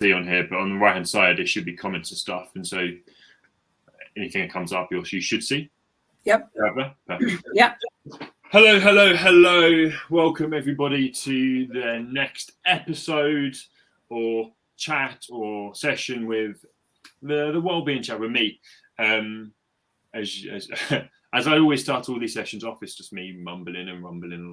see on here, but on the right hand side there should be comments and stuff, and so anything that comes up you should see. Yep. Perfect. Yeah. Hello. Welcome everybody to the next episode or chat or session with the Wellbeing Chat with me. As I always start all these sessions off, it's just me mumbling and rumbling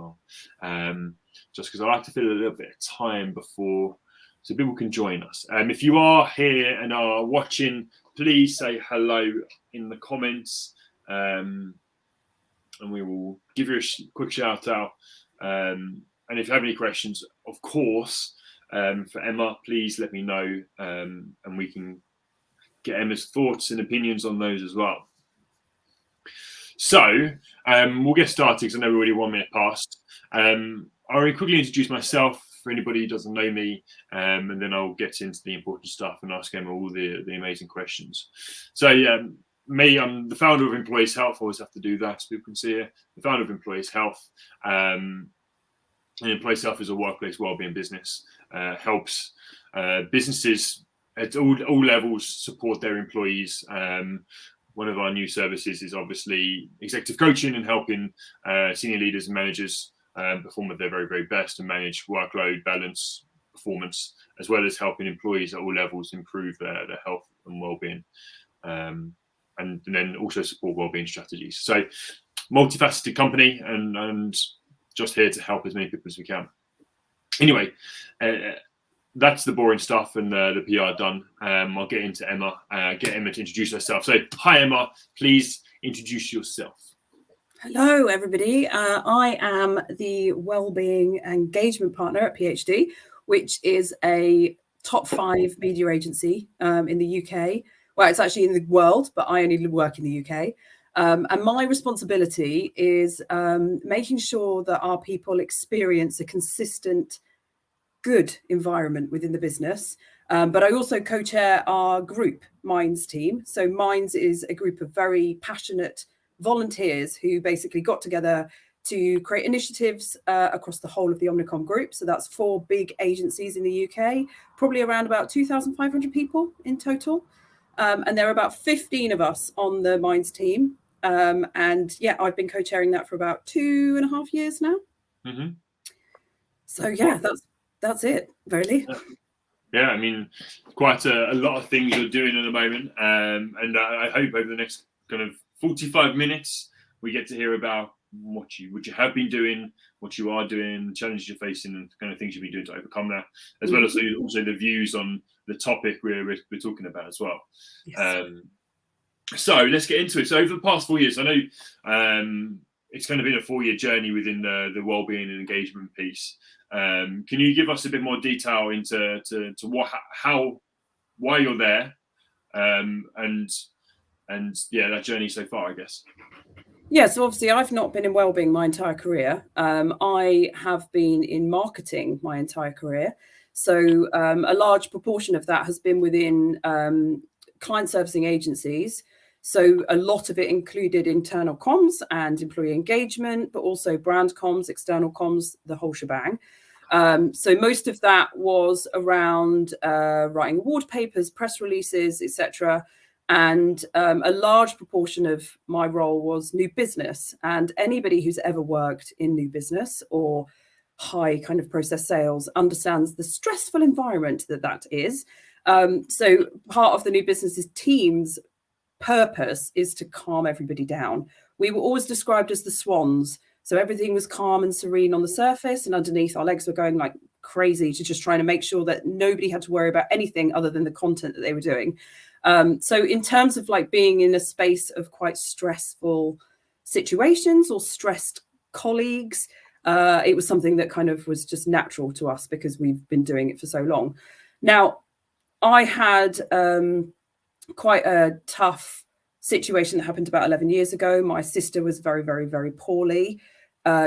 along. Just because I like to fill a little bit of time before so people can join us. If you are here and are watching, please say hello in the comments. And we will give you a quick shout out. And if you have any questions, of course, for Emma, please let me know, and we can get Emma's thoughts and opinions on those as well. So we'll get started because I know we're already 1 minute past. I'll quickly introduce myself for anybody who doesn't know me, and then I'll get into the important stuff and ask Emma all the amazing questions. So me, I'm the founder of Employees Health. I always have to do that so people can see it. The founder of Employees Health. And Employees Health is a workplace wellbeing business. Helps businesses at all levels support their employees. One of our new services is obviously executive coaching and helping senior leaders and managers perform at their very, very best and manage workload, balance, performance, as well as helping employees at all levels improve their health and well-being. And then also support wellbeing strategies. So multifaceted company and just here to help as many people as we can. Anyway, that's the boring stuff and the PR done. I'll get into Emma, get Emma to introduce herself. So hi, Emma, please introduce yourself. Hello, everybody. I am the Wellbeing Engagement Partner at PhD, which is a top 5 media agency in the UK. Well, it's actually in the world, but I only work in the UK. And my responsibility is making sure that our people experience a consistent, good environment within the business. But I also co-chair our group, Minds team. So Minds is a group of very passionate volunteers who basically got together to create initiatives across the whole of the Omnicom group. So that's 4 big agencies in the UK, probably around about 2,500 people in total. And there are about 15 of us on the Minds team. And yeah, I've been co-chairing that for about 2.5 years now. Mm-hmm. So yeah, that's it, really. Yeah, I mean, quite a lot of things you're doing at the moment. And I hope over the next kind of 45 minutes, we get to hear about what you have been doing, what you are doing, the challenges you're facing, and the kind of things you've been doing to overcome that, as well as also the views on the topic we're talking about as well. Yes. So let's get into it. So over the past 4 years, I know it's kind of been a 4-year journey within the wellbeing and engagement piece. Can you give us a bit more detail into why you're there, and yeah, that journey so far, I guess. Yeah, so obviously I've not been in wellbeing my entire career. I have been in marketing my entire career. So a large proportion of that has been within client servicing agencies. So a lot of it included internal comms and employee engagement, but also brand comms, external comms, the whole shebang. So most of that was around writing award papers, press releases, etc. And a large proportion of my role was new business. And anybody who's ever worked in new business or high kind of process sales understands the stressful environment that is. So part of the new business's team's purpose is to calm everybody down. We were always described as the swans. So everything was calm and serene on the surface, and underneath our legs were going like crazy to just trying to make sure that nobody had to worry about anything other than the content that they were doing. So in terms of like being in a space of quite stressful situations or stressed colleagues, it was something that kind of was just natural to us because we've been doing it for so long. Now, I had quite a tough situation that happened about 11 years ago. My sister was very, very, very poorly.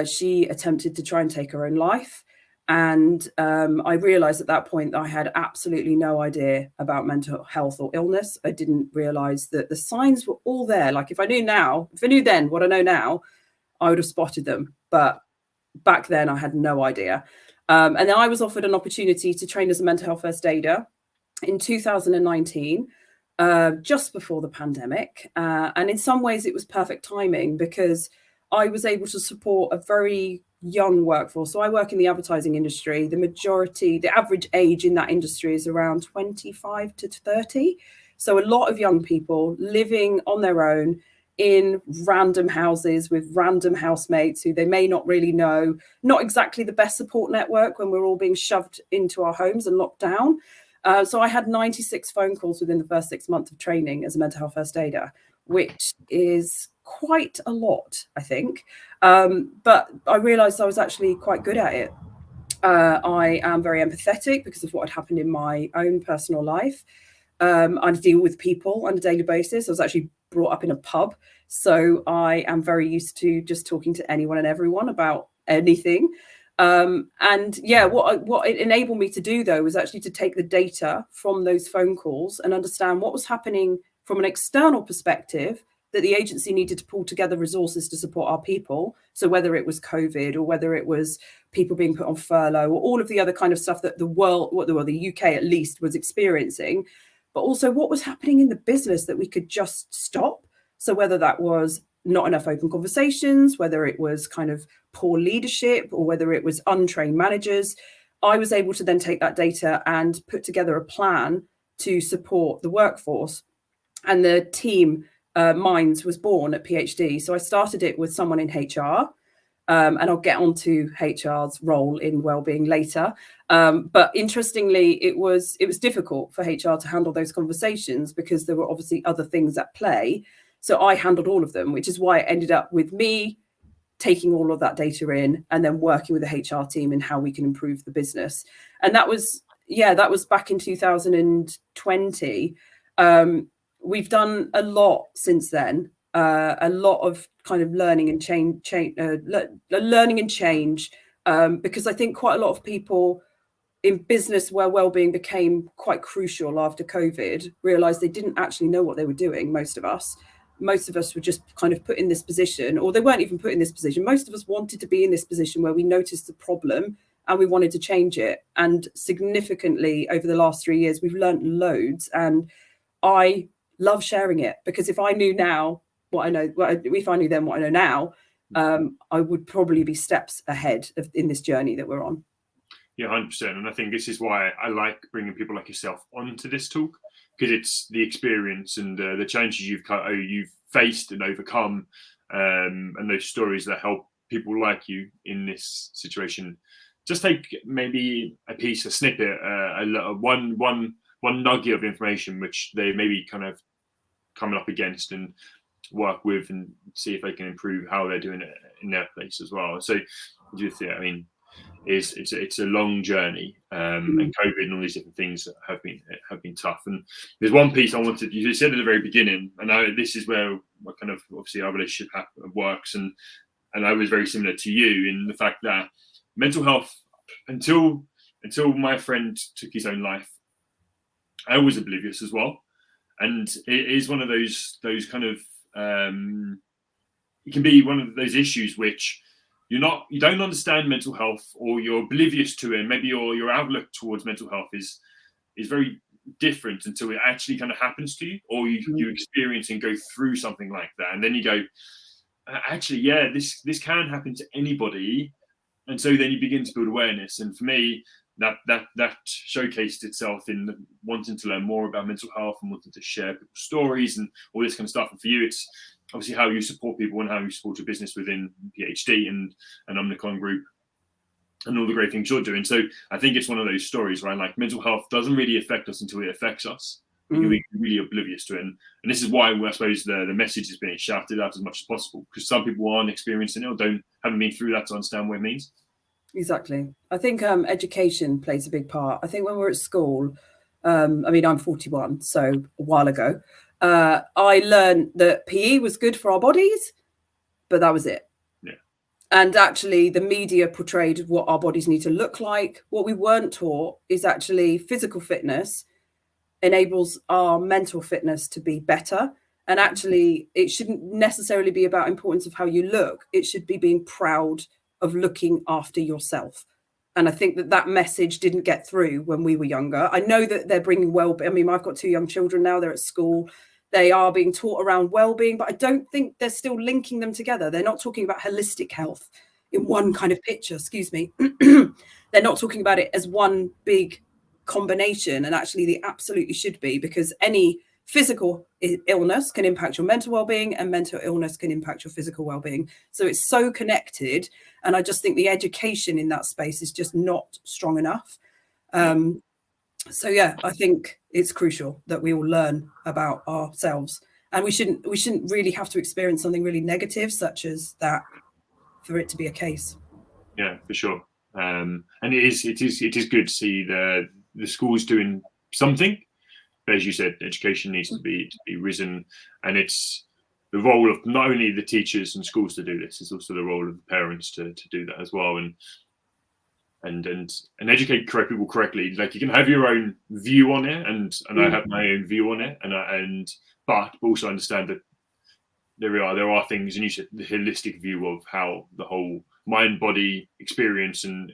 She attempted to try and take her own life. And I realized at that point that I had absolutely no idea about mental health or illness. I didn't realize that the signs were all there. Like if I knew then what I know now, I would have spotted them. But back then I had no idea. And then I was offered an opportunity to train as a mental health first aider. in 2019, just before the pandemic. And in some ways it was perfect timing because I was able to support a very young workforce. So I work in the advertising industry. The average age in that industry is around 25 to 30. So a lot of young people living on their own in random houses with random housemates who they may not really know, not exactly the best support network when we're all being shoved into our homes and locked down. So I had 96 phone calls within the first 6 months of training as a mental health first aider, which is quite a lot, I think. But I realised I was actually quite good at it. I am very empathetic because of what had happened in my own personal life. I deal with people on a daily basis. I was actually brought up in a pub, so I am very used to just talking to anyone and everyone about anything. And yeah, what it enabled me to do, though, was actually to take the data from those phone calls and understand what was happening from an external perspective, that the agency needed to pull together resources to support our people. So whether it was COVID or whether it was people being put on furlough or all of the other kind of stuff that the UK at least was experiencing, but also what was happening in the business that we could just stop. So whether that was not enough open conversations, whether it was kind of poor leadership, or whether it was untrained managers, I was able to then take that data and put together a plan to support the workforce. And the team, Minds, was born at PhD. So I started it with someone in HR. And I'll get onto HR's role in wellbeing later. But interestingly, it was difficult for HR to handle those conversations because there were obviously other things at play. So I handled all of them, which is why it ended up with me taking all of that data in and then working with the HR team in how we can improve the business. And that was back in 2020. We've done a lot since then. A lot of kind of learning and change, because I think quite a lot of people in business where wellbeing became quite crucial after COVID realized they didn't actually know what they were doing. Most of us were just kind of put in this position, or they weren't even put in this position. Most of us wanted to be in this position where we noticed the problem and we wanted to change it. And significantly over the last 3 years, we've learned loads, and I love sharing it, because if I knew now what I know, if I knew then what I know now, I would probably be steps ahead in this journey that we're on. Yeah, 100%. And I think this is why I like bringing people like yourself onto this talk, because it's the experience and the challenges you've faced and overcome, and those stories that help people like you in this situation. Just take maybe a snippet, one nugget of information which they maybe kind of coming up against and work with, and see if they can improve how they're doing it in their place as well. So, I mean, it's a long journey, and COVID and all these different things have been tough. And there's one piece I wanted. You said at the very beginning, and this is where kind of obviously our relationship works, and I was very similar to you in the fact that mental health, until my friend took his own life, I was oblivious as well. And it is one of those kind of it can be one of those issues which you don't understand mental health, or you're oblivious to it. Maybe your outlook towards mental health is very different until it actually kind of happens to you, or you experience and go through something like that, and then you go, actually, yeah, this can happen to anybody. And so then you begin to build awareness. And for me, that showcased itself in wanting to learn more about mental health and wanting to share people's stories and all this kind of stuff. And for you, it's obviously how you support people and how you support your business within PhD and Omnicon Group and all the great things you're doing. So I think it's one of those stories where I'm like, mental health doesn't really affect us until it affects us. We can be really oblivious to it. And this is why I suppose the message is being shouted out as much as possible, because some people aren't experiencing it or haven't been through that to understand what it means. Exactly. I think education plays a big part. I think when we're at school, I mean, I'm 41, so a while ago, I learned that PE was good for our bodies, but that was it. Yeah. And actually, the media portrayed what our bodies need to look like. What we weren't taught is actually physical fitness enables our mental fitness to be better. And actually, it shouldn't necessarily be about importance of how you look. It should be being proud of looking after yourself. And I think that message didn't get through when we were younger. I know that they're bringing well-being. I mean, I've got 2 young children now. They're at school. They are being taught around well-being, but I don't think they're still linking them together. They're not talking about holistic health in one kind of picture, excuse me. They're not talking about it as one big combination, and actually they absolutely should be, because any physical illness can impact your mental well-being, and mental illness can impact your physical well-being. So it's so connected, and I just think the education in that space is just not strong enough. So yeah, I think it's crucial that we all learn about ourselves, and we shouldn't really have to experience something really negative such as that for it to be a case. Yeah, for sure. And it is good to see the schools doing something. But as you said, education needs to be risen, and it's the role of not only the teachers and schools to do this, it's also the role of the parents to do that as well, and educate people correctly. Like, you can have your own view on it, and I have my own view on it, but also understand that there are things, and you said the holistic view of how the whole mind-body experience and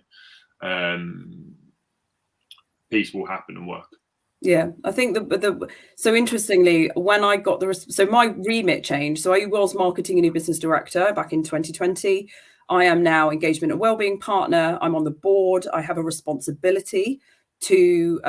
piece will happen and work. Yeah, I think so interestingly, when I got so my remit changed. So I was marketing and new business director back in 2020. I am now engagement and wellbeing partner. I'm on the board. I have a responsibility to,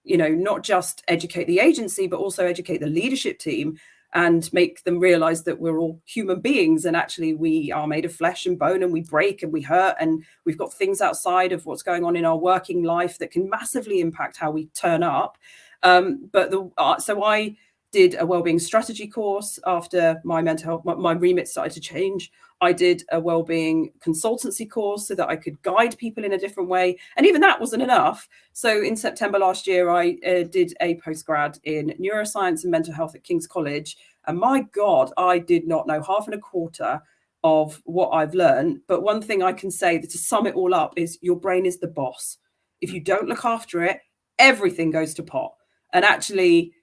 not just educate the agency, but also educate the leadership team and make them realize that we're all human beings, and actually we are made of flesh and bone, and we break and we hurt, and we've got things outside of what's going on in our working life that can massively impact how we turn up. So I did a wellbeing strategy course after my mental health, my remit started to change. I did a wellbeing consultancy course so that I could guide people in a different way. And even that wasn't enough. So in September last year, I did a postgrad in neuroscience and mental health at King's College. And my God, I did not know half and a quarter of what I've learned. But one thing I can say, that to sum it all up, is your brain is the boss. If you don't look after it, everything goes to pot. And actually,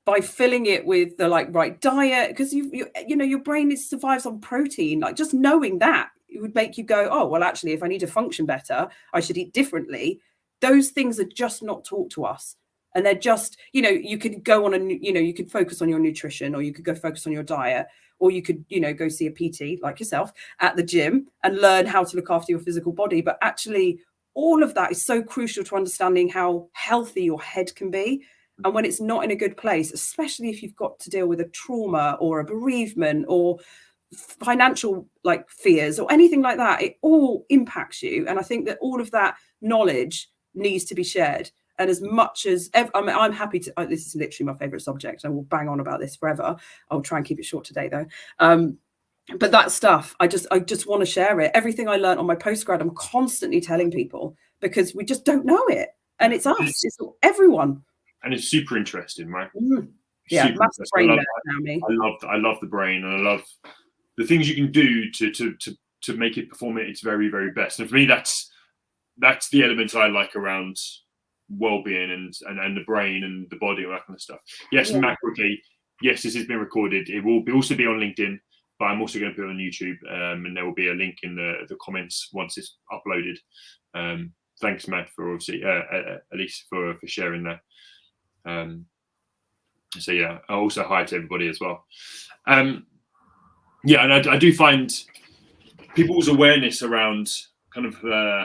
by filling it with the right diet, because your brain survives on protein, like just knowing that, it would make you go, oh, well, actually, if I need to function better, I should eat differently. Those things are just not taught to us. And they're just, you could go on you could focus on your nutrition, or you could go focus on your diet, or you could, go see a PT like yourself at the gym and learn how to look after your physical body. But actually, all of that is so crucial to understanding how healthy your head can be. And when it's not in a good place, especially if you've got to deal with a trauma or a bereavement or financial fears or anything like that, it all impacts you. And I think that all of that knowledge needs to be shared. And as much as I'm happy to, this is literally my favorite subject. I will bang on about this forever. I'll try and keep it short today though. But that stuff, I just want to share it. Everything I learned on my postgrad, I'm constantly telling people, because we just don't know it. And it's us, it's everyone. And it's super interesting, right? Yeah, massive brain nerd now, me. I love the brain, and I love the things you can do to make it perform at its very, very best. And for me, that's the element I like around well-being and the brain and the body and that kind of stuff. Yes, macroly, yes, this has been recorded. It will also be on LinkedIn, but I'm also going to put it on YouTube, and there will be a link in the comments once it's uploaded. Thanks, Matt, for obviously Elise for sharing that. So yeah, also hi to everybody as well. And I do find people's awareness around kind of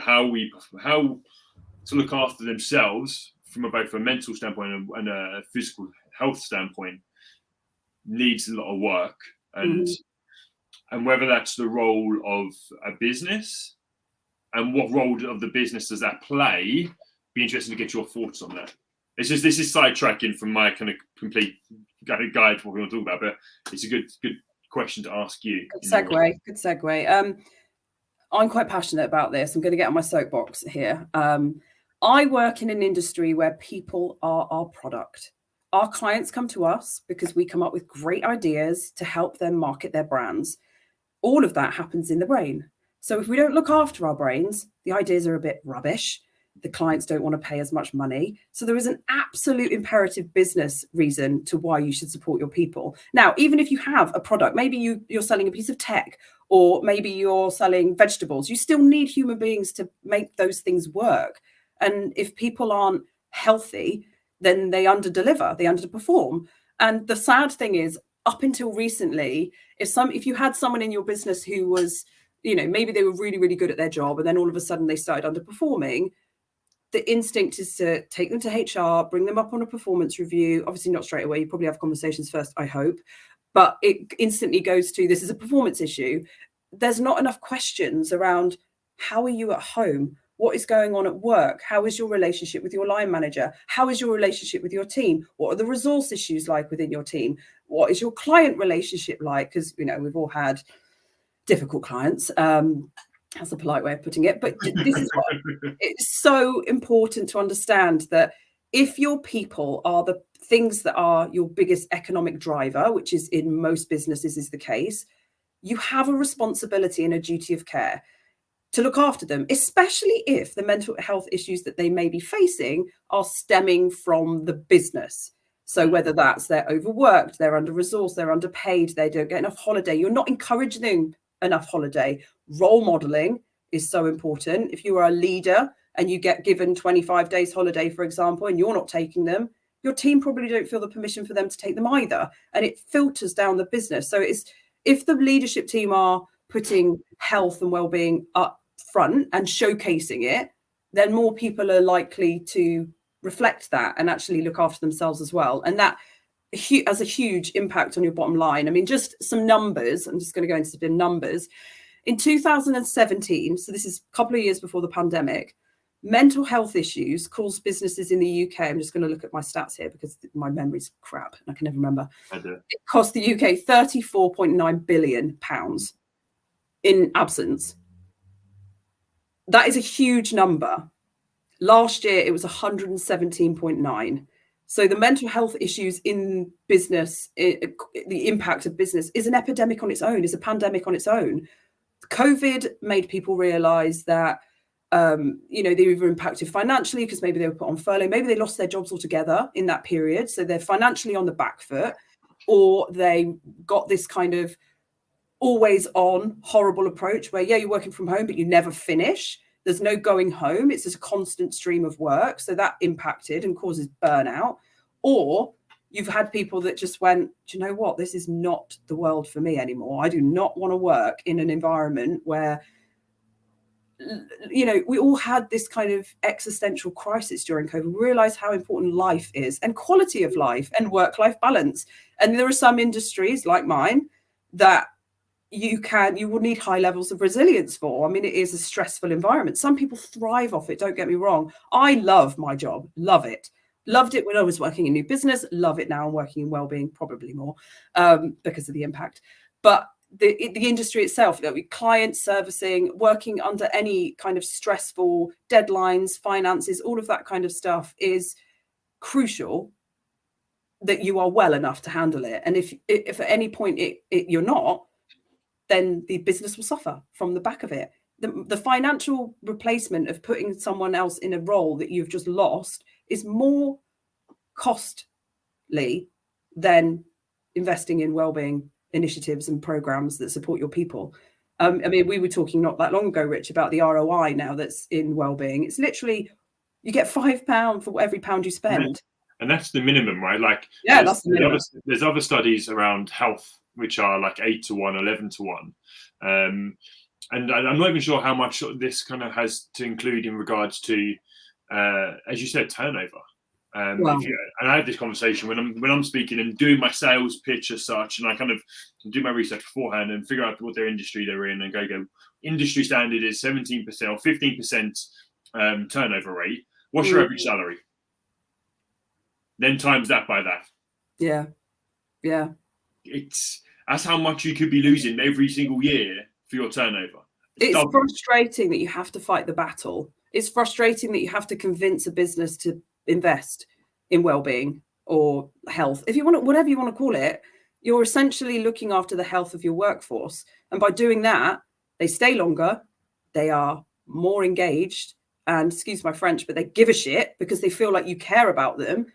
how to look after themselves from both a mental standpoint and a physical health standpoint needs a lot of work, and whether that's the role of a business and what role of the business does that play, be interested to get your thoughts on that. This is sidetracking from my kind of complete guide to what we want to talk about, but it's a good question to ask you. Good segue. I'm quite passionate about this. I'm going to get on my soapbox here. I work in an industry where people are our product. Our clients come to us because we come up with great ideas to help them market their brands. All of that happens in the brain. So if we don't look after our brains, the ideas are a bit rubbish. The clients don't want to pay as much money. So there is an absolute imperative business reason to why you should support your people. Now, even if you have a product, maybe you're selling a piece of tech, or maybe you're selling vegetables. You still need human beings to make those things work. And if people aren't healthy, then they underdeliver, they underperform. And the sad thing is, up until recently, if you had someone in your business who was, maybe they were really, really good at their job, and then all of a sudden they started underperforming, the instinct is to take them to HR, bring them up on a performance review. Obviously not straight away. You probably have conversations first, I hope. But it instantly goes to, this is a performance issue. There's not enough questions around, how are you at home? What is going on at work? How is your relationship with your line manager? How is your relationship with your team? What are the resource issues like within your team? What is your client relationship like? Because, we've all had difficult clients. That's a polite way of putting it. But this is what it's so important to understand, that if your people are the things that are your biggest economic driver, which is in most businesses is the case, you have a responsibility and a duty of care to look after them, especially if the mental health issues that they may be facing are stemming from the business. So whether that's they're overworked, they're under-resourced, they're underpaid, they don't get enough holiday, you're not encouraging enough holiday. Role modeling is so important. If you are a leader and you get given 25 days holiday, for example, and you're not taking them, your team probably don't feel the permission for them to take them either. And it filters down the business. So if the leadership team are putting health and well-being up front and showcasing it, then more people are likely to reflect that and actually look after themselves as well. And that has a huge impact on your bottom line. I mean, just some numbers. I'm just going to go into some numbers. In 2017, so this is a couple of years before the pandemic, mental health issues caused businesses in the UK. I'm just going to look at my stats here because my memory's crap and I can never remember. It cost the UK £34.9 billion in absence. That is a huge number. Last year, it was 117.9. So the mental health issues in business, the impact of business is an epidemic on its own, is a pandemic on its own. COVID made people realize that, they were impacted financially because maybe they were put on furlough, maybe they lost their jobs altogether in that period. So they're financially on the back foot, or they got this kind of always on horrible approach where, you're working from home, but you never finish. There's no going home. It's just a constant stream of work. So that impacted and causes burnout. Or you've had people that just went, do you know what? This is not the world for me anymore. I do not want to work in an environment where, we all had this kind of existential crisis during COVID. We realized how important life is and quality of life and work-life balance. And there are some industries like mine that you will need high levels of resilience for. I mean, it is a stressful environment. Some people thrive off it. Don't get me wrong. I love my job. Love it. Loved it when I was working in new business. Love it now. I'm working in wellbeing, probably more because of the impact. But the industry itself, client servicing, working under any kind of stressful deadlines, finances, all of that kind of stuff is crucial that you are well enough to handle it. And if at any point you're not, then the business will suffer from the back of it. The financial replacement of putting someone else in a role that you've just lost is more costly than investing in wellbeing initiatives and programs that support your people. I mean, we were talking not that long ago, Rich, about the ROI now that's in wellbeing. It's literally, you get £5 for every pound you spend. And that's the minimum, right? Like, that's the minimum. There's other studies around health which are like 8 to 1, 11 to 1. And I'm not even sure how much this kind of has to include in regards to, as you said, turnover. And I had this conversation when I'm speaking and doing my sales pitch as such, and I kind of do my research beforehand and figure out what their industry they're in and go, industry standard is 17% or 15% turnover rate. What's your average salary? Then times that by that. Yeah. That's how much you could be losing every single year for your turnover. It's frustrating that you have to fight the battle. It's frustrating that you have to convince a business to invest in well-being or health. If you want to, whatever you want to call it, you're essentially looking after the health of your workforce. And by doing that, they stay longer, they are more engaged, and excuse my French, but they give a shit because they feel like you care about them.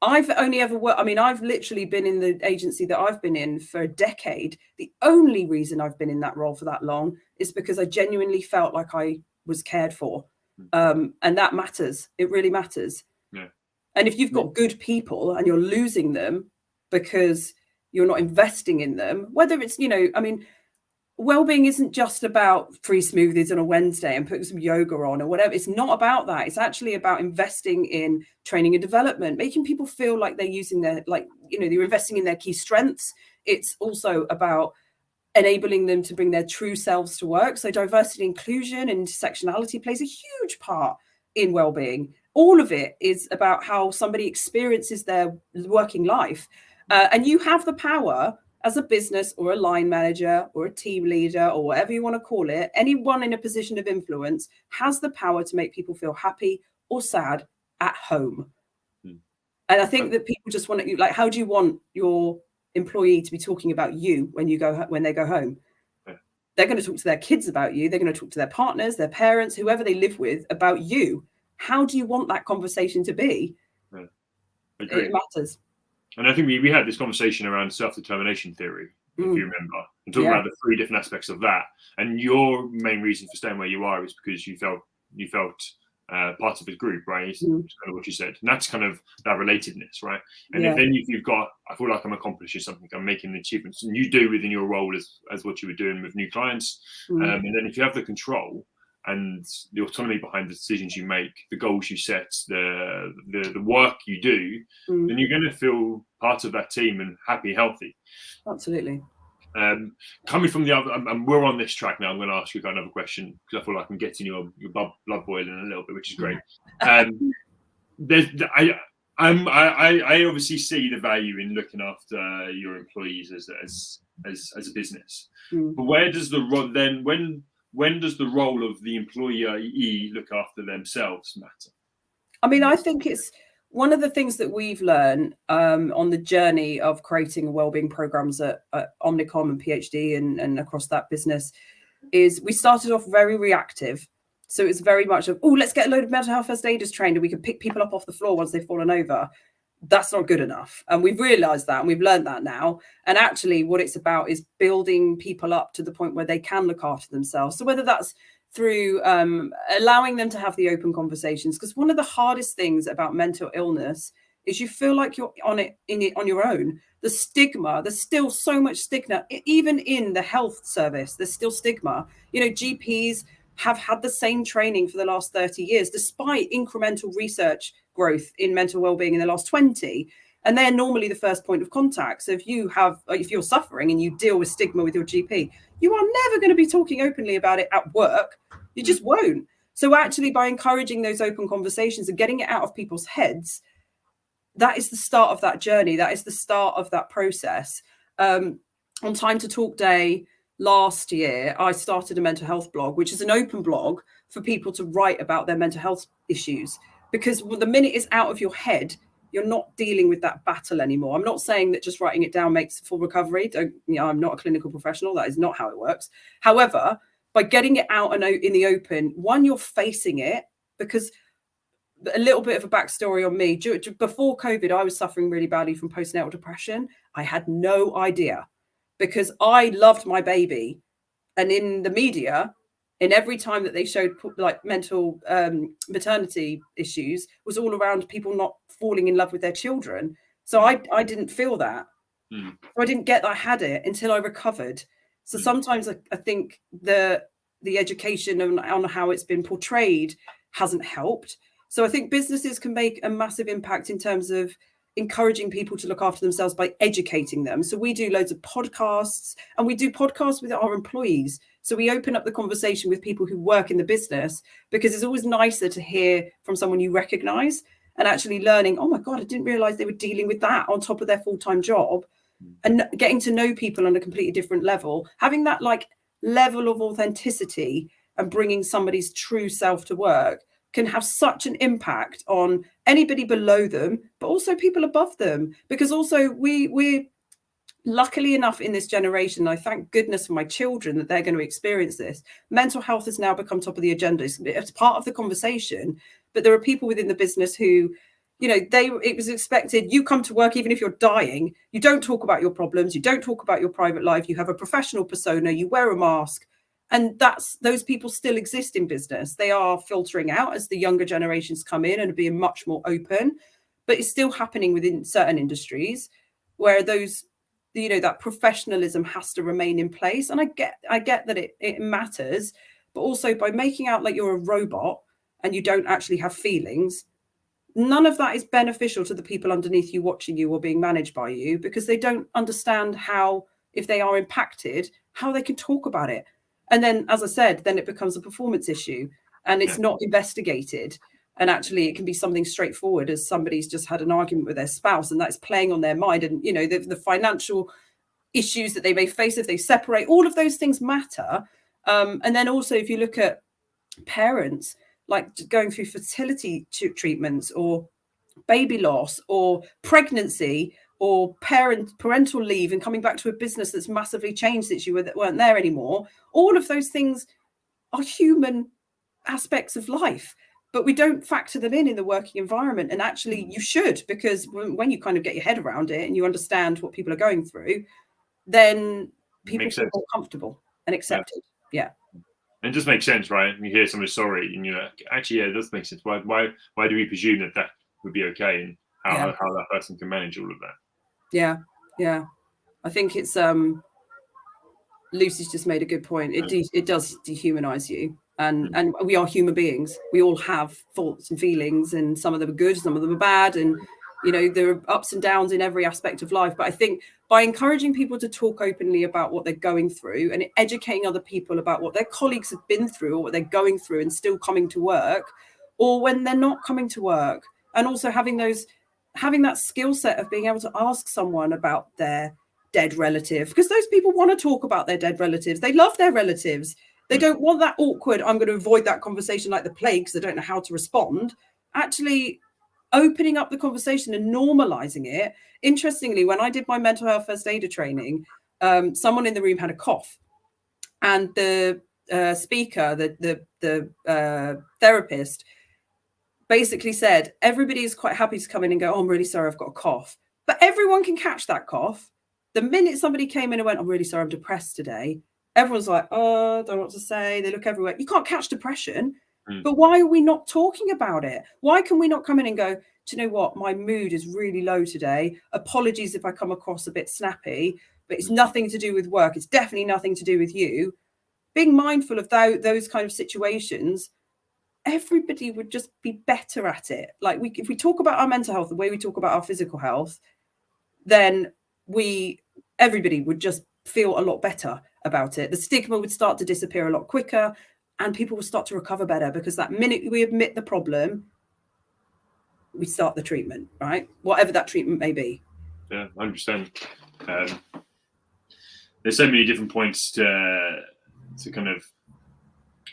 I've only ever worked, I mean, I've literally been in the agency that I've been in for a decade. The only reason I've been in that role for that long is because I genuinely felt like I was cared for. And that matters. It really matters. Yeah. And if you've got good people and you're losing them because you're not investing in them, whether it's, you know, I mean, wellbeing isn't just about free smoothies on a Wednesday and putting some yoga on or whatever. It's not about that. It's actually about investing in training and development, making people feel like they're using their, like, you know, they're investing in their key strengths. It's also about enabling them to bring their true selves to work. So diversity, inclusion, and intersectionality plays a huge part in wellbeing. All of it is about how somebody experiences their working life. And you have the power as a business or a line manager or a team leader or whatever you want to call it. Anyone in a position of influence has the power to make people feel happy or sad at home. And I think that people just want to, like, how do you want your employee to be talking about you when they go home? They're going to talk to their kids about you. They're going to talk to their partners, their parents, whoever they live with about you. How do you want that conversation to be? It matters. And I think we had this conversation around self-determination theory, if you remember, and talking about the 3 different aspects of that. And your main reason for staying where you are is because you felt part of a group, right? It's kind of what you said. And that's kind of that relatedness, right? And if then you've got, I feel like I'm accomplishing something, I'm making achievements, and you do within your role as what you were doing with new clients. And then if you have the control and the autonomy behind the decisions you make, the goals you set, the work you do, then you're going to feel part of that team and happy, healthy. Absolutely. Coming from the other, and we're on this track now, I'm going to ask you another question because I feel like I'm getting your blood boiling a little bit, which is great. I obviously see the value in looking after your employees as a business, but where does the role then when does the role of the employee look after themselves matter? I mean, I think it's one of the things that we've learned on the journey of creating wellbeing programs at Omnicom and PhD and across that business is we started off very reactive. So it's very much of, let's get a load of mental health first aiders trained and we can pick people up off the floor once they've fallen over. That's not good enough. And we've realized that and we've learned that now. And actually what it's about is building people up to the point where they can look after themselves. So whether that's through allowing them to have the open conversations, because one of the hardest things about mental illness is you feel like you're on your own. The stigma, there's still so much stigma, even in the health service, there's still stigma. You know, GPs have had the same training for the last 30 years, despite incremental research growth in mental wellbeing in the last 20. And they're normally the first point of contact. So if you're suffering and you deal with stigma with your GP, you are never going to be talking openly about it at work. You just won't. So actually, by encouraging those open conversations and getting it out of people's heads, that is the start of that journey. That is the start of that process. On Time to Talk Day last year, I started a mental health blog, which is an open blog for people to write about their mental health issues. Because the minute it's out of your head, you're not dealing with that battle anymore. I'm not saying that just writing it down makes full recovery. I'm not a clinical professional. That is not how it works. However, by getting it out and in the open, one, you're facing it, because a little bit of a backstory on me. Before COVID, I was suffering really badly from postnatal depression. I had no idea because I loved my baby. And in the media, in every time that they showed like mental maternity issues, was all around people not falling in love with their children. So I didn't feel that. So I didn't get that I had it until I recovered. So sometimes I think the education on how it's been portrayed hasn't helped. So I think businesses can make a massive impact in terms of encouraging people to look after themselves by educating them. So we do loads of podcasts, and we do podcasts with our employees. So we open up the conversation with people who work in the business, because it's always nicer to hear from someone you recognize and actually learning, oh my God, I didn't realize they were dealing with that on top of their full-time job, and getting to know people on a completely different level, having that like level of authenticity and bringing somebody's true self to work can have such an impact on anybody below them, but also people above them. Because also we're luckily enough in this generation, I thank goodness for my children that they're going to experience this. Mental health has now become top of the agenda. It's part of the conversation, but there are people within the business who it was expected, you come to work even if you're dying, you don't talk about your problems, you don't talk about your private life, you have a professional persona, you wear a mask. And those people still exist in business. They are filtering out as the younger generations come in and are being much more open, but it's still happening within certain industries where that professionalism has to remain in place. And I get that it matters, but also by making out like you're a robot and you don't actually have feelings, none of that is beneficial to the people underneath you watching you or being managed by you, because they don't understand how, if they are impacted, how they can talk about it. And then, as I said, then it becomes a performance issue and it's not investigated. And actually, it can be something straightforward as somebody's just had an argument with their spouse and that's playing on their mind. And, the financial issues that they may face if they separate, all of those things matter. And then also, if you look at parents, like going through fertility treatments or baby loss or pregnancy or parental leave and coming back to a business that's massively changed since you weren't there anymore. All of those things are human aspects of life, but we don't factor them in the working environment. And actually you should, because when you kind of get your head around it and you understand what people are going through, then people feel more comfortable and accepted. Yeah. And it just makes sense, right? You hear somebody sorry and you're like, actually, yeah, it does make sense. Why do we presume that would be okay, and how that person can manage all of that? Yeah. I think it's Lucy's just made a good point. It does dehumanize you, and we are human beings. We all have thoughts and feelings, and some of them are good, some of them are bad, and there are ups and downs in every aspect of life. But I think by encouraging people to talk openly about what they're going through and educating other people about what their colleagues have been through or what they're going through and still coming to work, or when they're not coming to work, and also having that skill set of being able to ask someone about their dead relative, because those people want to talk about their dead relatives. They love their relatives. They don't want that awkward, I'm going to avoid that conversation like the plague because I don't know how to respond. Actually opening up the conversation and normalizing it. Interestingly, when I did my mental health first aider training, someone in the room had a cough, and the speaker, the therapist, basically said, everybody is quite happy to come in and go, oh, I'm really sorry, I've got a cough. But everyone can catch that cough. The minute somebody came in and went, I'm really sorry, I'm depressed today, everyone's like, oh, don't know what to say. They look everywhere. You can't catch depression. But why are we not talking about it? Why can we not come in and go, do you know what? My mood is really low today. Apologies if I come across a bit snappy, but it's nothing to do with work. It's definitely nothing to do with you. Being mindful of those kind of situations, everybody would just be better at it. Like if we talk about our mental health the way we talk about our physical health, then everybody would just feel a lot better about it. The stigma would start to disappear a lot quicker, and people will start to recover better, because that minute we admit the problem, we start the treatment, right? Whatever that treatment may be. Yeah, I understand. There's so many different points to kind of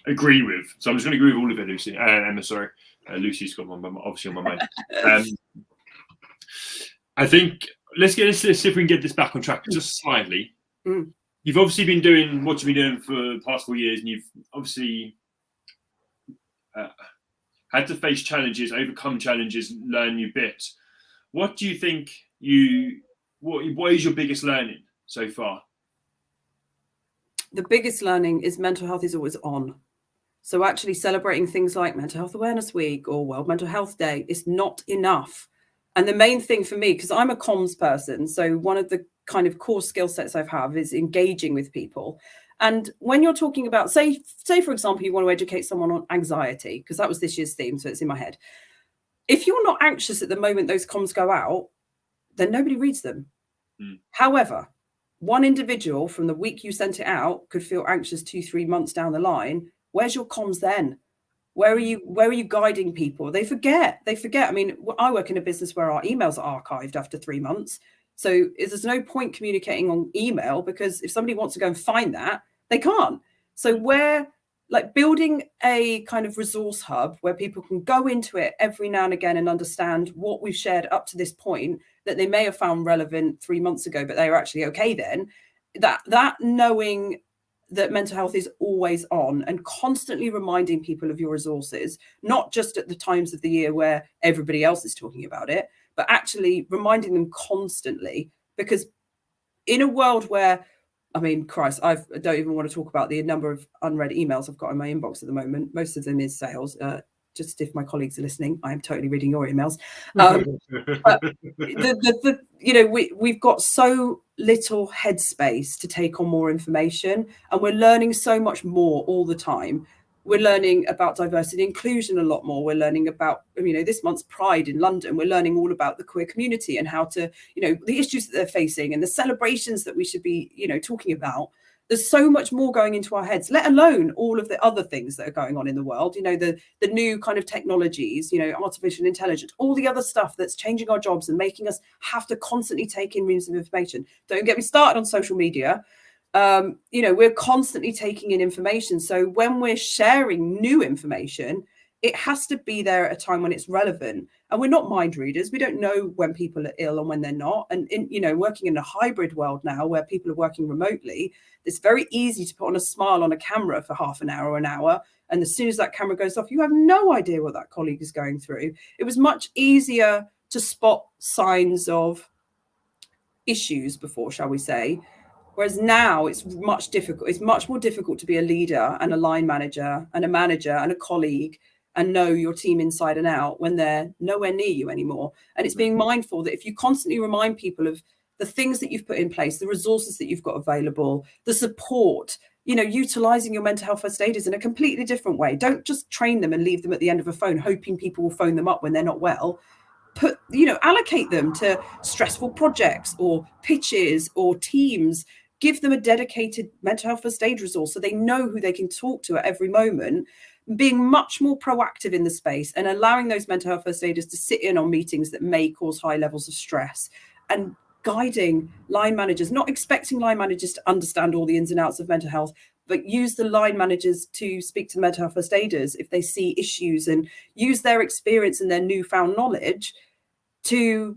agree with. So I'm just going to agree with all of it, Lucy. Emma, sorry. Lucy's got obviously on my mind. I think let's see if we can get this back on track just slightly. You've obviously been doing what you've been doing for the past 4 years, and you've obviously had to face challenges, overcome challenges, learn new bits. What do you think what is your biggest learning so far? The biggest learning is mental health is always on. So actually celebrating things like Mental Health Awareness Week or World Mental Health Day is not enough. And the main thing for me, because I'm a comms person, so one of the kind of core skill sets I have is engaging with people. And when you're talking about, say, for example, you want to educate someone on anxiety, because that was this year's theme, so it's in my head. If you're not anxious at the moment those comms go out, then nobody reads them. However, one individual from the week you sent it out could feel anxious 2-3 months down the line. Where's your comms then? Where are you guiding people? They forget. I mean, I work in a business where our emails are archived after 3 months. So there's no point communicating on email, because if somebody wants to go and find that, they can't. So building a kind of resource hub where people can go into it every now and again and understand what we've shared up to this point that they may have found relevant 3 months ago, but they were actually okay then. That knowing that mental health is always on, and constantly reminding people of your resources, not just at the times of the year where everybody else is talking about it, but actually reminding them constantly. Because in a world where, I mean, Christ, I don't even want to talk about the number of unread emails I've got in my inbox at the moment. Most of them is sales. Just if my colleagues are listening, I am totally reading your emails. But we've got so little headspace to take on more information, and we're learning so much more all the time. We're learning about diversity and inclusion a lot more. We're learning about, this month's Pride in London. We're learning all about the queer community and how to, the issues that they're facing and the celebrations that we should be, talking about. There's so much more going into our heads, let alone all of the other things that are going on in the world, the new kind of technologies, artificial intelligence, all the other stuff that's changing our jobs and making us have to constantly take in reams of information. Don't get me started on social media. We're constantly taking in information. So when we're sharing new information, it has to be there at a time when it's relevant. And we're not mind readers. We don't know when people are ill and when they're not. And working in a hybrid world now where people are working remotely, it's very easy to put on a smile on a camera for half an hour or an hour. And as soon as that camera goes off, you have no idea what that colleague is going through. It was much easier to spot signs of issues before, shall we say. Whereas now it's much difficult. It's much more difficult to be a leader and a line manager and a manager and a colleague and know your team inside and out when they're nowhere near you anymore. And it's being mindful that if you constantly remind people of the things that you've put in place, the resources that you've got available, the support, utilizing your mental health first aiders in a completely different way. Don't just train them and leave them at the end of a phone, hoping people will phone them up when they're not well. Allocate them to stressful projects or pitches or teams. Give them a dedicated mental health first aid resource so they know who they can talk to at every moment. Being much more proactive in the space and allowing those mental health first aiders to sit in on meetings that may cause high levels of stress, and guiding line managers, not expecting line managers to understand all the ins and outs of mental health, but use the line managers to speak to the mental health first aiders if they see issues, and use their experience and their newfound knowledge to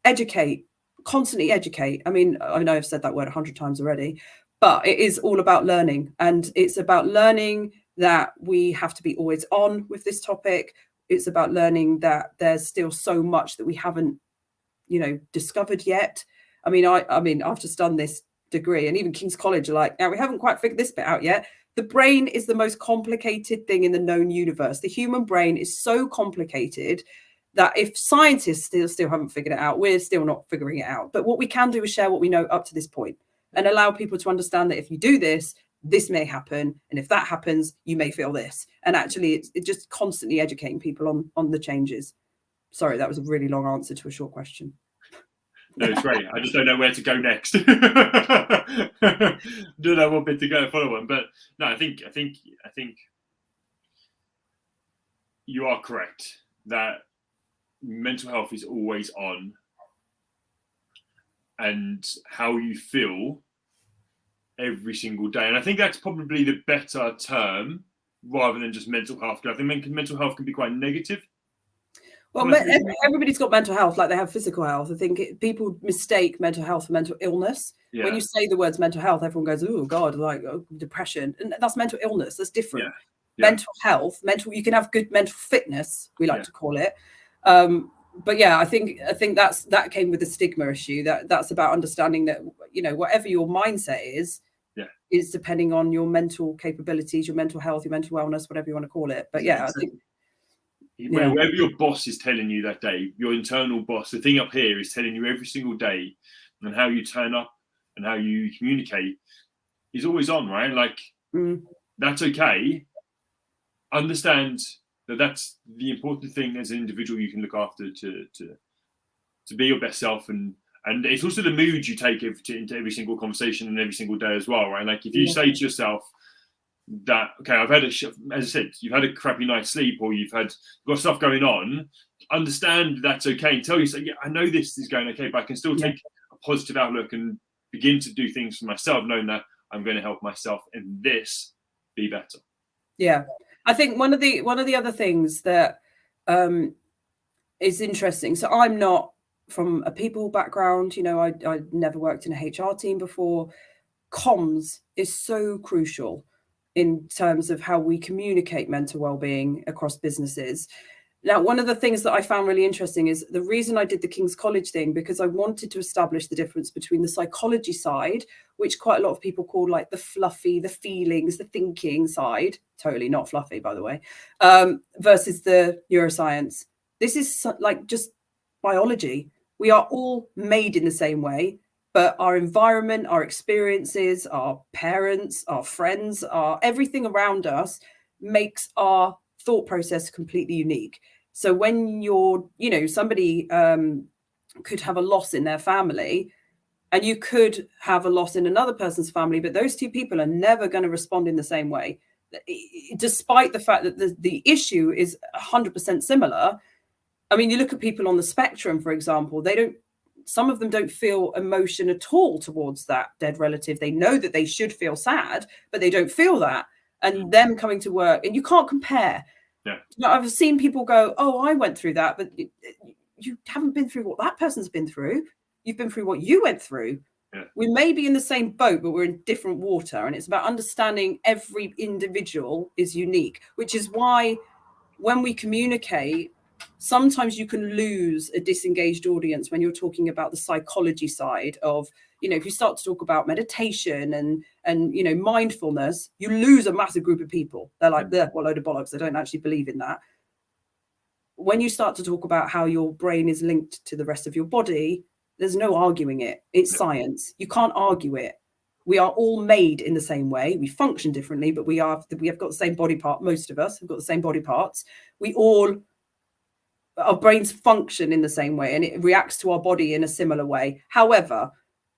educate, constantly educate. I mean, I know I've said that word 100 times already, but it is all about learning. And it's about learning that we have to be always on with this topic. It's about learning that there's still so much that we haven't, discovered yet. I mean, I've just done this degree, and even King's College are like, now we haven't quite figured this bit out yet. The brain is the most complicated thing in the known universe. The human brain is so complicated that if scientists still haven't figured it out, we're still not figuring it out. But what we can do is share what we know up to this point and allow people to understand that if you do this, this may happen. And if that happens, you may feel this. And actually, it's just constantly educating people on the changes. Sorry, that was a really long answer to a short question. No, it's great. I just don't know where to go next. Don't know what bit to go follow on. But no, I think you are correct that mental health is always on, and how you feel every single day. And I think that's probably the better term rather than just mental health. I think mental health can be quite negative. Well, everybody's got mental health like they have physical health. I think people mistake mental health for mental illness. Yeah. When you say the words mental health, everyone goes, oh, God, like depression. And that's mental illness. That's different. Yeah. Yeah. Mental health, you can have good mental fitness, we like to call it. But yeah, I think that came with the stigma issue. That's about understanding that, whatever your mindset is depending on your mental capabilities, your mental health, your mental wellness, whatever you want to call it. But yeah, I think whatever your boss is telling you that day, your internal boss, the thing up here is telling you every single day, and how you turn up and how you communicate is always on, right? Like that's okay. Understand that that's the important thing as an individual you can look after to be your best self, and it's also the mood you take into every single conversation and every single day as well, right? Like if you say to yourself that, okay, I've had as I said, you've had a crappy night's sleep, or you've got stuff going on, understand that's okay, and tell yourself, I know this is going okay, but I can still take a positive outlook and begin to do things for myself, knowing that I'm going to help myself in this be better. Yeah. I think one of the other things that is interesting. So I'm not from a people background. I never worked in a HR team before. comms is so crucial in terms of how we communicate mental well-being across businesses. Now, one of the things that I found really interesting is the reason I did the King's College thing, because I wanted to establish the difference between the psychology side, which quite a lot of people call like the fluffy, the feelings, the thinking side, totally not fluffy, by the way, versus the neuroscience. This is like just biology. We are all made in the same way, but our environment, our experiences, our parents, our friends, everything around us makes our thought process completely unique. So when you're, somebody could have a loss in their family, and you could have a loss in another person's family, but those two people are never going to respond in the same way, despite the fact that the issue is 100% similar. I mean, you look at people on the spectrum, for example, some of them don't feel emotion at all towards that dead relative. They know that they should feel sad, but they don't feel that. And them coming to work, and you can't compare. Yeah. I've seen people go, oh, I went through that, but you haven't been through what that person's been through. You've been through what you went through. Yeah. We may be in the same boat, but we're in different water. And it's about understanding every individual is unique, which is why when we communicate, sometimes you can lose a disengaged audience when you're talking about the psychology side of, if you start to talk about meditation and mindfulness, you lose a massive group of people. They're like, what a load of bollocks. They don't actually believe in that. When you start to talk about how your brain is linked to the rest of your body, there's no arguing it. It's science. You can't argue it. We are all made in the same way. We function differently, but we have got the same body part. Most of us have got the same body parts. Our brains function in the same way, and it reacts to our body in a similar way. However,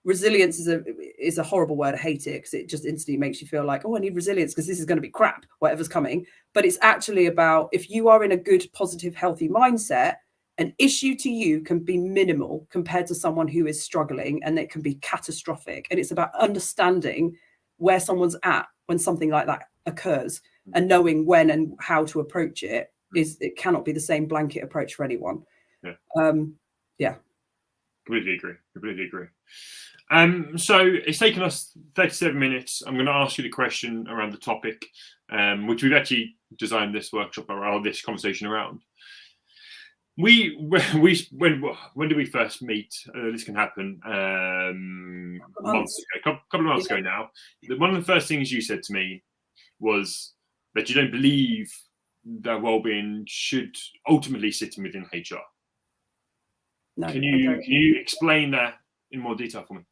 resilience is a horrible word. I hate it because it just instantly makes you feel like, oh, I need resilience because this is going to be crap, whatever's coming. But it's actually about, if you are in a good, positive, healthy mindset, an issue to you can be minimal compared to someone who is struggling, and it can be catastrophic. And it's about understanding where someone's at when something like that occurs, and knowing when and how to approach it. It cannot be the same blanket approach for anyone. Yeah. Completely agree. So it's taken us 37 minutes. I'm going to ask you the question around the topic, which we've actually designed this workshop around, this conversation around. When did we first meet? This can happen months ago, couple of months ago now. One of the first things you said to me was that you don't believe that well-being should ultimately sit within HR. No, can you explain that in more detail for me?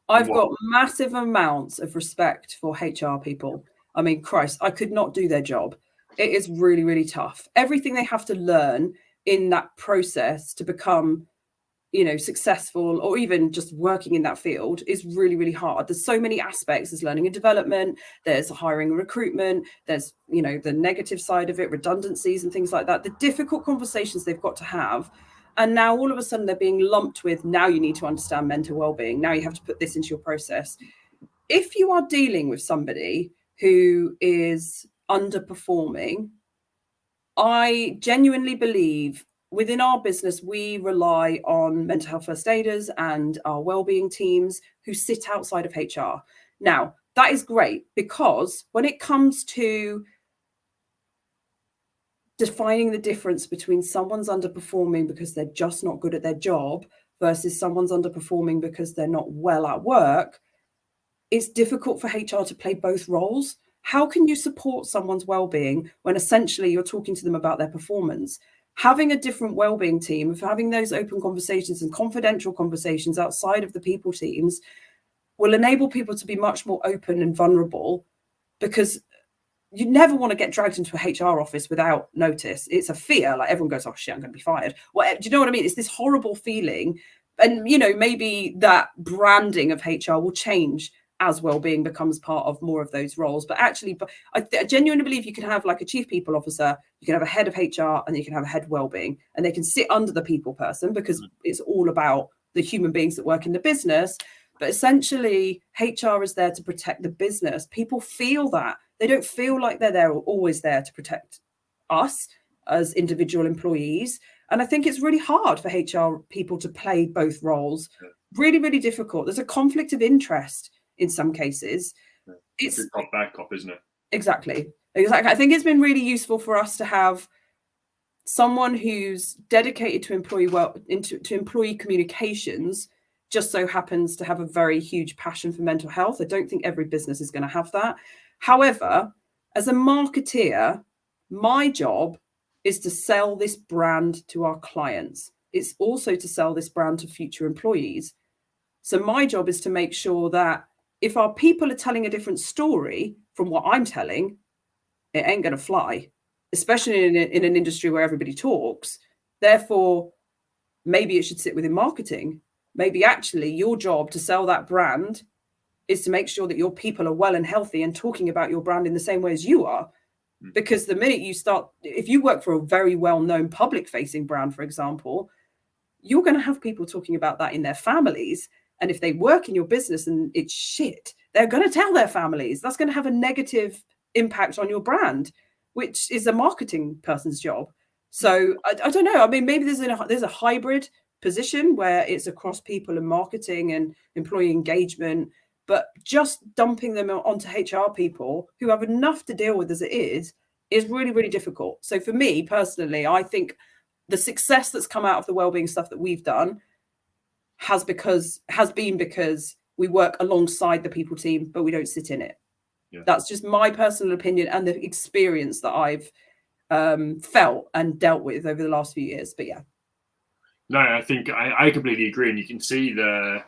I've got massive amounts of respect for HR people. I mean, Christ, I could not do their job. It is really, really tough. Everything they have to learn in that process to become, successful, or even just working in that field, is really, really hard. There's so many aspects. There's learning and development, there's hiring and recruitment, there's, the negative side of it, redundancies and things like that, the difficult conversations they've got to have. And now all of a sudden they're being lumped with, now you need to understand mental well-being. Now you have to put this into your process. If you are dealing with somebody who is underperforming, I genuinely believe within our business, we rely on mental health first aiders and our wellbeing teams who sit outside of HR. Now, that is great, because when it comes to defining the difference between someone's underperforming because they're just not good at their job versus someone's underperforming because they're not well at work, it's difficult for HR to play both roles. How can you support someone's well-being when essentially you're talking to them about their performance? Having a different wellbeing team, of having those open conversations and confidential conversations outside of the people teams, will enable people to be much more open and vulnerable, because you never want to get dragged into a HR office without notice. It's a fear. Like, everyone goes, oh shit, I'm going to be fired. Do you know what I mean? It's this horrible feeling. And, maybe that branding of HR will change as well-being becomes part of more of those roles. But actually, I genuinely believe you can have like a chief people officer, you can have a head of HR, and you can have a head of well-being, and they can sit under the people person, because it's all about the human beings that work in the business. But essentially, HR is there to protect the business. People feel that. They don't feel like they're always there to protect us as individual employees. And I think it's really hard for HR people to play both roles. Really, really difficult. There's a conflict of interest in some cases. It's good cop, bad cop, isn't it? Exactly. I think it's been really useful for us to have someone who's dedicated to employee communications, just so happens to have a very huge passion for mental health. I don't think every business is going to have that. However, as a marketeer, my job is to sell this brand to our clients. It's also to sell this brand to future employees. So my job is to make sure that if our people are telling a different story from what I'm telling, it ain't going to fly, especially in an industry where everybody talks. Therefore, maybe it should sit within marketing. Maybe actually your job to sell that brand is to make sure that your people are well and healthy and talking about your brand in the same way as you are. Because the minute you start, if you work for a very well-known public-facing brand, for example, you're going to have people talking about that in their families. And if they work in your business and it's shit, they're going to tell their families. That's going to have a negative impact on your brand, which is a marketing person's job. So I don't know. I mean, maybe there's a hybrid position where it's across people and marketing and employee engagement, but just dumping them onto HR people who have enough to deal with as it is really, really difficult. So for me personally, I think the success that's come out of the wellbeing stuff that we've done has been because we work alongside the people team, but we don't sit in it. Yeah. That's just my personal opinion and the experience that I've felt and dealt with over the last few years. But yeah. No, I think I completely agree. And you can see the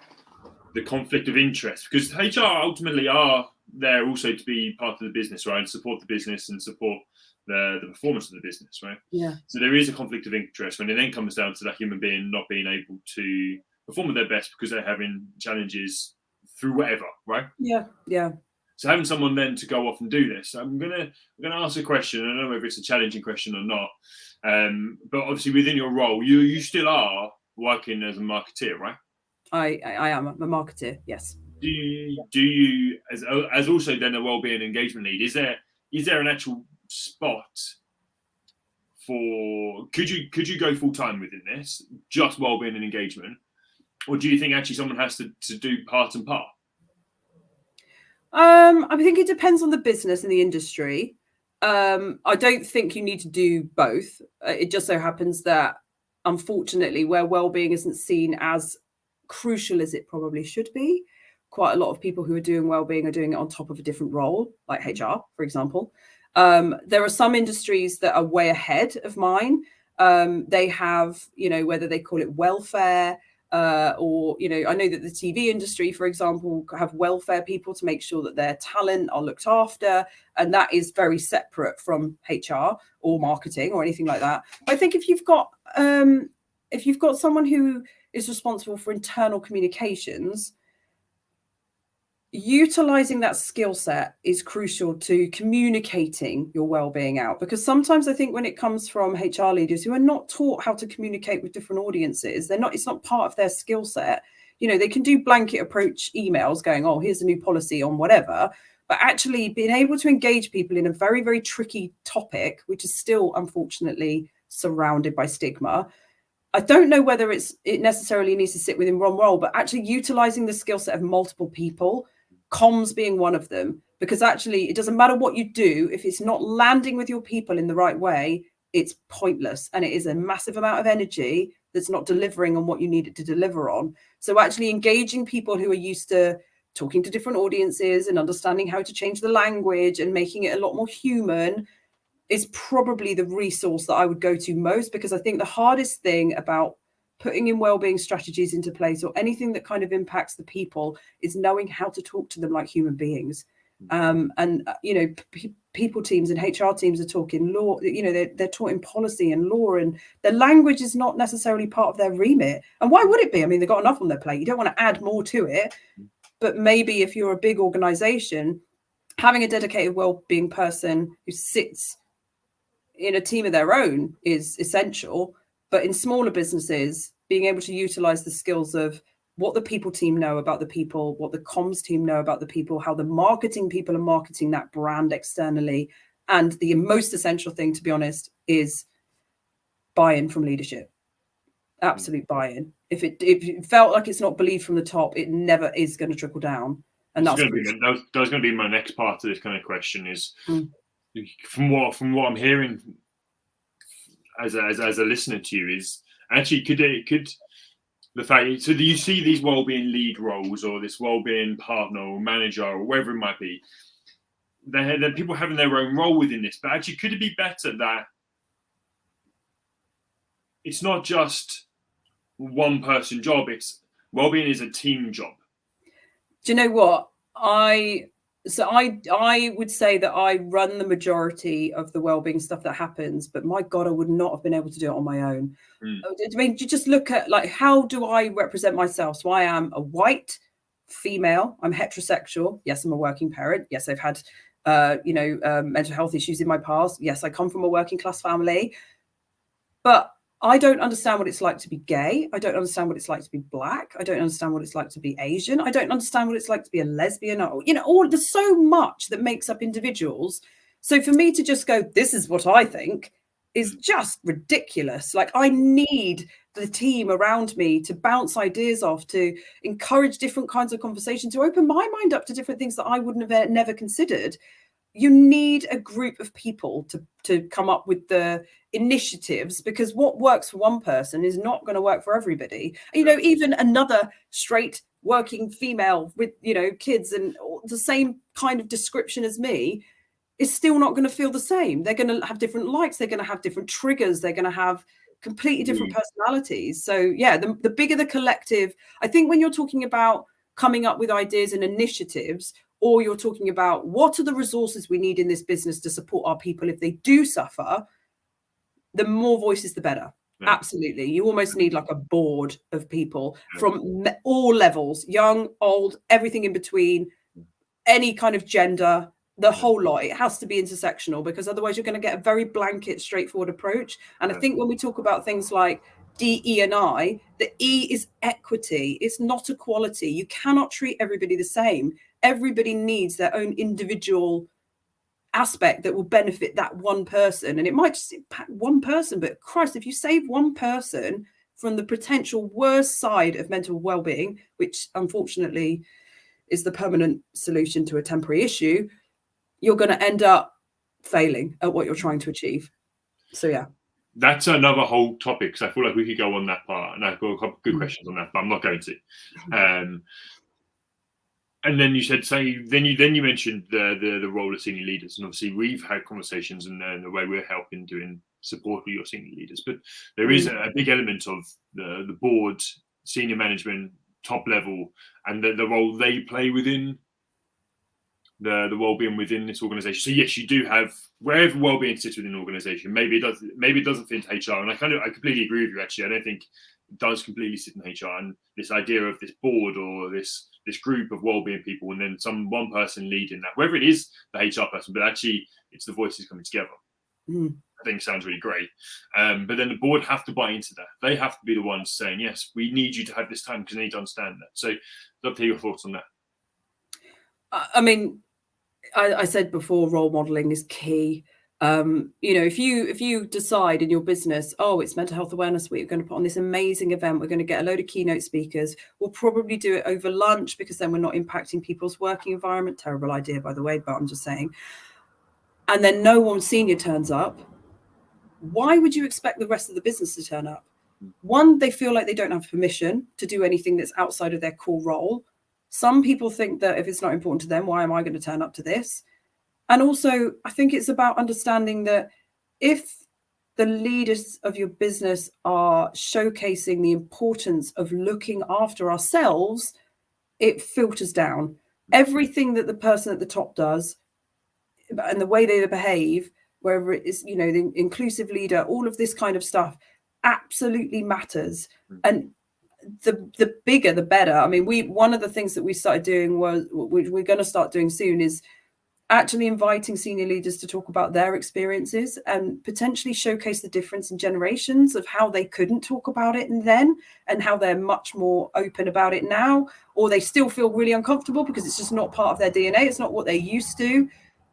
conflict of interest, because HR ultimately are there also to be part of the business, right? And support the business and support the performance of the business, right? Yeah. So there is a conflict of interest when it then comes down to that human being not being able to perform at their best because they're having challenges through whatever, right? Yeah, yeah. So having someone then to go off and do this, I'm gonna ask a question. I don't know whether it's a challenging question or not, but obviously within your role, you still are working as a marketeer, right? I am a marketer, yes. Do you as also then a wellbeing engagement lead? Is there an actual spot for could you go full time within this, just wellbeing and engagement, or do you think actually someone has to do part and part? I think it depends on the business and the industry. I don't think you need to do both. It just so happens that, unfortunately, where wellbeing isn't seen as crucial as it probably should be, quite a lot of people who are doing wellbeing are doing it on top of a different role, like HR, for example. There are some industries that are way ahead of mine. They have, whether they call it welfare, or, I know that the TV industry, for example, have welfare people to make sure that their talent are looked after. And that is very separate from HR or marketing or anything like that. But I think if you've got someone who is responsible for internal communications, utilizing that skill set is crucial to communicating your well-being out, because sometimes I think when it comes from HR leaders who are not taught how to communicate with different audiences, it's not part of their skill set. They can do blanket approach emails going, oh, here's a new policy on whatever, but actually being able to engage people in a very, very tricky topic, which is still unfortunately surrounded by stigma. I don't know whether it necessarily needs to sit within one role, but actually utilizing the skill set of multiple people, comms being one of them, because actually it doesn't matter what you do. If it's not landing with your people in the right way, it's pointless. And it is a massive amount of energy that's not delivering on what you need it to deliver on. So actually engaging people who are used to talking to different audiences and understanding how to change the language and making it a lot more human is probably the resource that I would go to most, because I think the hardest thing about putting in wellbeing strategies into place or anything that kind of impacts the people is knowing how to talk to them like human beings. People teams and HR teams are talking law, they're taught in policy and law, and their language is not necessarily part of their remit. And why would it be? I mean, they've got enough on their plate. You don't want to add more to it. But maybe if you're a big organization, having a dedicated wellbeing person who sits in a team of their own is essential. But in smaller businesses, being able to utilize the skills of what the people team know about the people, what the comms team know about the people, how the marketing people are marketing that brand externally. And the most essential thing, to be honest, is buy-in from leadership. Absolute buy-in. If it felt like it's not believed from the top, it never is going to trickle down. And that was going to be my next part of this kind of question is, from what I'm hearing as a listener to you, is actually could the fact, so do you see these wellbeing lead roles or this wellbeing partner or manager or whatever it might be, they're people having their own role within this, but actually could it be better that it's not just one person job, it's wellbeing is a team job? Do you know what? I would say that I run the majority of the wellbeing stuff that happens, but my God, I would not have been able to do it on my own. I mean, you just look at like, how do I represent myself? So I am a white female. I'm heterosexual. Yes, I'm a working parent. Yes, I've had, mental health issues in my past. Yes, I come from a working class family, but I don't understand what it's like to be gay. I don't understand what it's like to be Black. I don't understand what it's like to be Asian. I don't understand what it's like to be a lesbian. Or, there's so much that makes up individuals. So for me to just go, this is what I think, is just ridiculous. Like, I need the team around me to bounce ideas off, to encourage different kinds of conversation, to open my mind up to different things that I wouldn't have never considered. You need a group of people to come up with the initiatives, because what works for one person is not going to work for everybody. Even another straight working female with, kids and the same kind of description as me is still not going to feel the same. They're going to have different likes. They're going to have different triggers. They're going to have completely different personalities. So yeah, the bigger the collective, I think when you're talking about coming up with ideas and initiatives, or you're talking about what are the resources we need in this business to support our people if they do suffer, the more voices, the better. Yeah. Absolutely. You almost need like a board of people from all levels, young, old, everything in between, any kind of gender, the whole lot. It has to be intersectional, because otherwise you're going to get a very blanket, straightforward approach. And I think when we talk about things like D, E, and I, the E is equity. It's not equality. You cannot treat everybody the same. Everybody needs their own individual aspect that will benefit that one person. And it might just impact one person, but Christ, if you save one person from the potential worst side of mental well-being, which unfortunately is the permanent solution to a temporary issue, you're going to end up failing at what you're trying to achieve. So yeah. That's another whole topic, because I feel like we could go on that part, and I've got a couple of good questions on that, but I'm not going to. And then you said, then you mentioned the role of senior leaders, and obviously we've had conversations and the way we're helping doing support for your senior leaders, but there is a big element of the board, senior management, top level, and the role they play within the well-being within this organization. So yes, you do have, wherever well-being sits within an organization, maybe it doesn't fit into HR, and I completely agree with you. Actually, I don't think it does completely sit in HR, and this idea of this board or this group of well-being people, and then one person leading that, whether it is the HR person, but actually it's the voices coming together. I think sounds really great. But then the board have to buy into that. They have to be the ones saying, yes, we need you to have this time, because they need to understand that. So I'd love to hear your thoughts on that. I mean, I said before, role modeling is key. If you decide in your business, it's Mental Health Awareness Week, we're going to put on this amazing event, we're going to get a load of keynote speakers, we'll probably do it over lunch, because then we're not impacting people's working environment. Terrible idea, by the way, but I'm just saying. And then no one senior turns up. Why would you expect the rest of the business to turn up? One, they feel like they don't have permission to do anything that's outside of their core role. Some people think that if it's not important to them, why am I going to turn up to this? And also, I think it's about understanding that if the leaders of your business are showcasing the importance of looking after ourselves, it filters down. Everything that the person at the top does and the way they behave, wherever it is, the inclusive leader, all of this kind of stuff absolutely matters. And the bigger, the better. I mean, one of the things that we started doing we're going to start doing soon is actually inviting senior leaders to talk about their experiences and potentially showcase the difference in generations of how they couldn't talk about it then, and how they're much more open about it now, or they still feel really uncomfortable because it's just not part of their DNA. It's not what they're used to,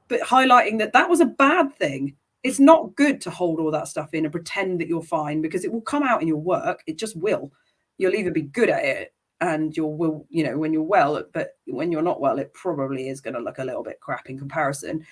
but highlighting that was a bad thing. It's not good to hold all that stuff in and pretend that you're fine, because it will come out in your work. It just will. You'll either be good at it and when you're well, but when you're not well, it probably is going to look a little bit crap in comparison.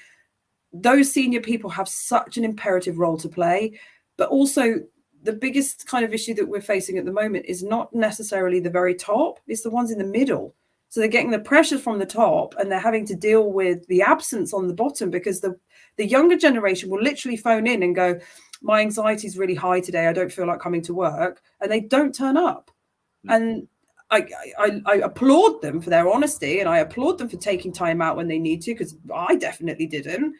Those senior people have such an imperative role to play, but also the biggest kind of issue that we're facing at the moment is not necessarily the very top, it's the ones in the middle. So they're getting the pressure from the top and they're having to deal with the absence on the bottom, because the younger generation will literally phone in and go, my anxiety is really high today, I don't feel like coming to work, and they don't turn up. And I applaud them for their honesty, and I applaud them for taking time out when they need to, because I definitely didn't.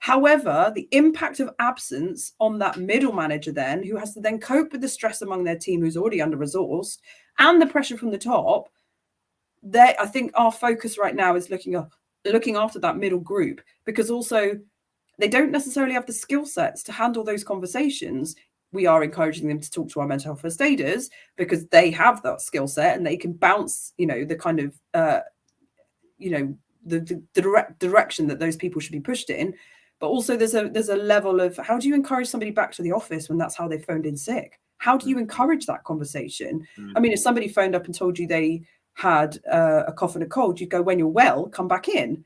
However, the impact of absence on that middle manager then, who has to then cope with the stress among their team who's already under-resourced, and the pressure from the top, I think our focus right now is looking after that middle group, because also they don't necessarily have the skill sets to handle those conversations. We are encouraging them to talk to our mental health first aiders, because they have that skill set and they can bounce, the kind of, the direct direction that those people should be pushed in. But also there's a level of, how do you encourage somebody back to the office when that's how they phoned in sick? How do you encourage that conversation? I mean, if somebody phoned up and told you they had a cough and a cold, you'd go, when you're well, come back in.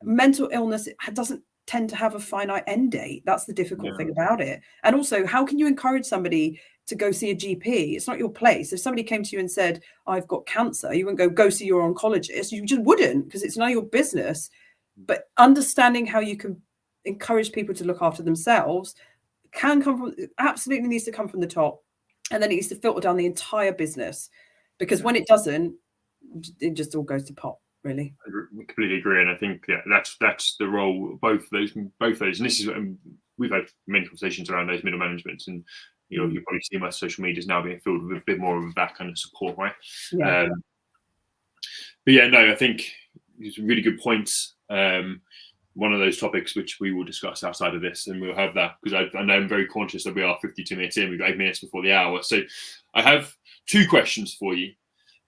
Mental illness, it doesn't tend to have a finite end date. That's the difficult thing about it. And also, how can you encourage somebody to go see a GP? It's not your place. If somebody came to you and said, I've got cancer, you wouldn't go see your oncologist. You just wouldn't, because it's none of your business. But understanding how you can encourage people to look after themselves absolutely needs to come from the top, and then it needs to filter down the entire business, because when it doesn't, it just all goes to pot, really. I completely agree, and I think that's the role of both those, and this is, we've had many conversations around those middle managements, and you'll probably see my social media is now being filled with a bit more of that kind of support, right? But I think these are really good points. One of those topics which we will discuss outside of this, and we'll have that, because I know I'm very conscious that we are 52 minutes in. We've got 8 minutes before the hour. So I have 2 questions for you.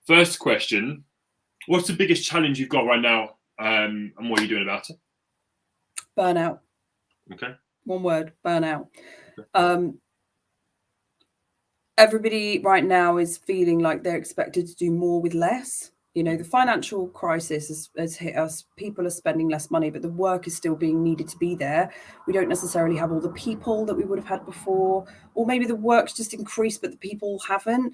First question, what's the biggest challenge you've got right now, and what are you doing about it? Burnout. Okay. One word, burnout. Okay. Everybody right now is feeling like they're expected to do more with less. The financial crisis has hit us. People are spending less money, but the work is still being needed to be there. We don't necessarily have all the people that we would have had before, or maybe the work's just increased, but the people haven't.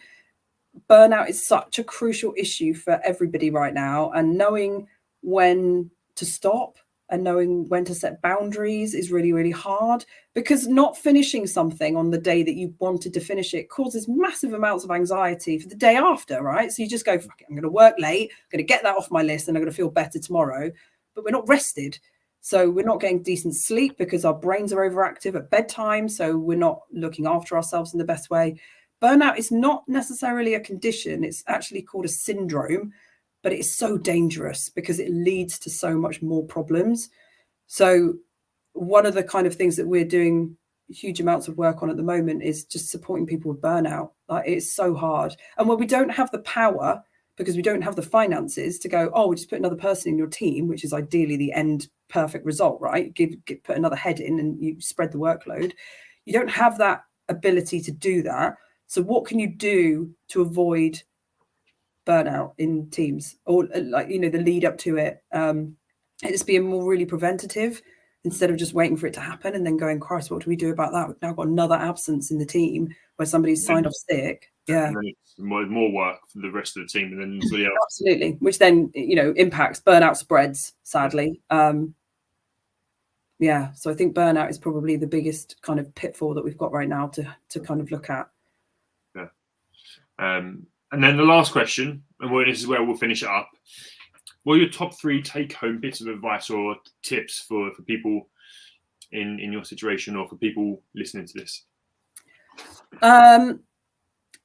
Burnout is such a crucial issue for everybody right now, and knowing when to stop and knowing when to set boundaries is really, really hard, because not finishing something on the day that you wanted to finish it causes massive amounts of anxiety for the day after, right? So you just go, fuck it, I'm going to work late, I'm going to get that off my list, and I'm going to feel better tomorrow. But we're not rested. So we're not getting decent sleep because our brains are overactive at bedtime. So we're not looking after ourselves in the best way. Burnout is not necessarily a condition. It's actually called a syndrome. But it's so dangerous because it leads to so much more problems. So one of the kind of things that we're doing huge amounts of work on at the moment is just supporting people with burnout. Like, it's so hard. And when we don't have the power, because we don't have the finances to go, we'll just put another person in your team, which is ideally the end perfect result, right? Put another head in and you spread the workload. You don't have that ability to do that. So what can you do to avoid burnout in teams, or the lead up to it? It's being more really preventative instead of just waiting for it to happen and then going, Christ, what do we do about that? We've now got another absence in the team where somebody's signed off sick. And then it's more work for the rest of the team, and then somebody else. Absolutely, which then impacts, burnout spreads, sadly. So I think burnout is probably the biggest kind of pitfall that we've got right now to kind of look at. And then the last question, and this is where we'll finish it up. What are your top 3 take-home bits of advice or tips for people in your situation, or for people listening to this?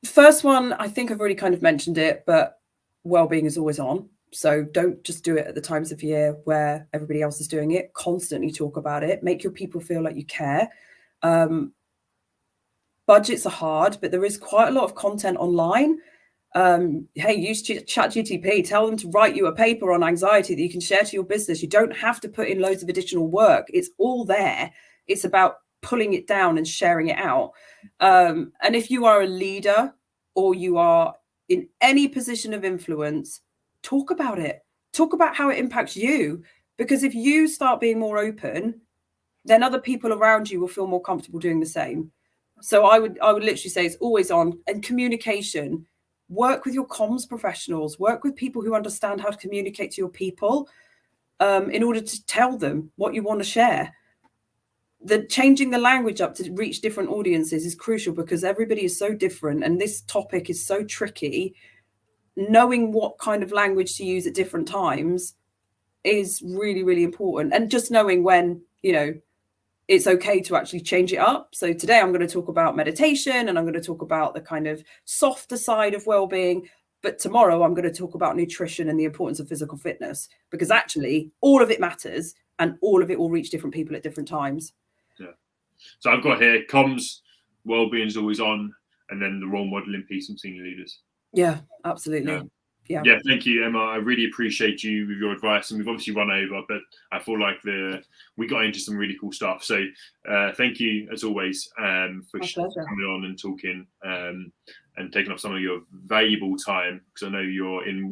First one, I think I've already kind of mentioned it, but well-being is always on. So don't just do it at the times of year where everybody else is doing it. Constantly talk about it. Make your people feel like you care. Budgets are hard, but there is quite a lot of content online. Hey, use ChatGPT, tell them to write you a paper on anxiety that you can share to your business. You don't have to put in loads of additional work. It's all there. It's about pulling it down and sharing it out. And if you are a leader, or you are in any position of influence, talk about it. Talk about how it impacts you. Because if you start being more open, then other people around you will feel more comfortable doing the same. So I would literally say it's always on. And communication, work with your comms professionals, work with people who understand how to communicate to your people in order to tell them what you want to share. Changing the language up to reach different audiences is crucial because everybody is so different and this topic is so tricky. Knowing what kind of language to use at different times is really, really important. And just knowing when, it's okay to actually change it up. So today I'm going to talk about meditation and I'm going to talk about the kind of softer side of well-being. But tomorrow I'm going to talk about nutrition and the importance of physical fitness, because actually all of it matters and all of it will reach different people at different times. Yeah. So I've got here comms, well-being is always on, and then the role modeling piece from senior leaders. Yeah, absolutely. Yeah, thank you, Emma. I really appreciate you with your advice, and we've obviously run over, but I feel like we got into some really cool stuff. So thank you as always for coming on and talking and taking up some of your valuable time, because I know you're in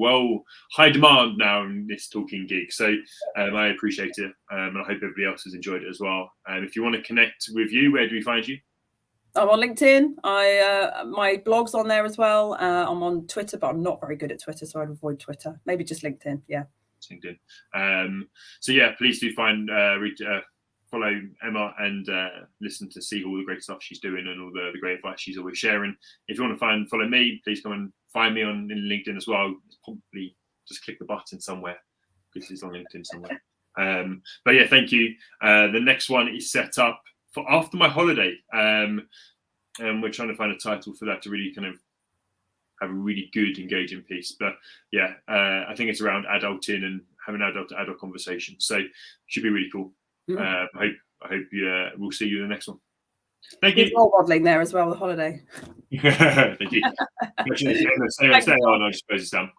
high demand now in this talking gig. So I appreciate it, and I hope everybody else has enjoyed it as well. And if you want to connect with you, where do we find you? I'm on LinkedIn. My blog's on there as well. I'm on Twitter, but I'm not very good at Twitter, so I'd avoid Twitter. Maybe just LinkedIn. Yeah. LinkedIn. So yeah, please do follow Emma and listen to see all the great stuff she's doing and all the great advice she's always sharing. If you want to follow me, please come and find me on LinkedIn as well. Probably just click the button somewhere because it's on LinkedIn somewhere. But yeah, thank you. The next one is set up for after my holiday, and we're trying to find a title for that to really kind of have a really good engaging piece. But yeah, I think it's around adulting and having adult to adult conversations, so it should be really cool. I hope we'll see you in the next one. Thank you. Role modeling there as well, the holiday. Thank you. Stay on, I suppose it's down.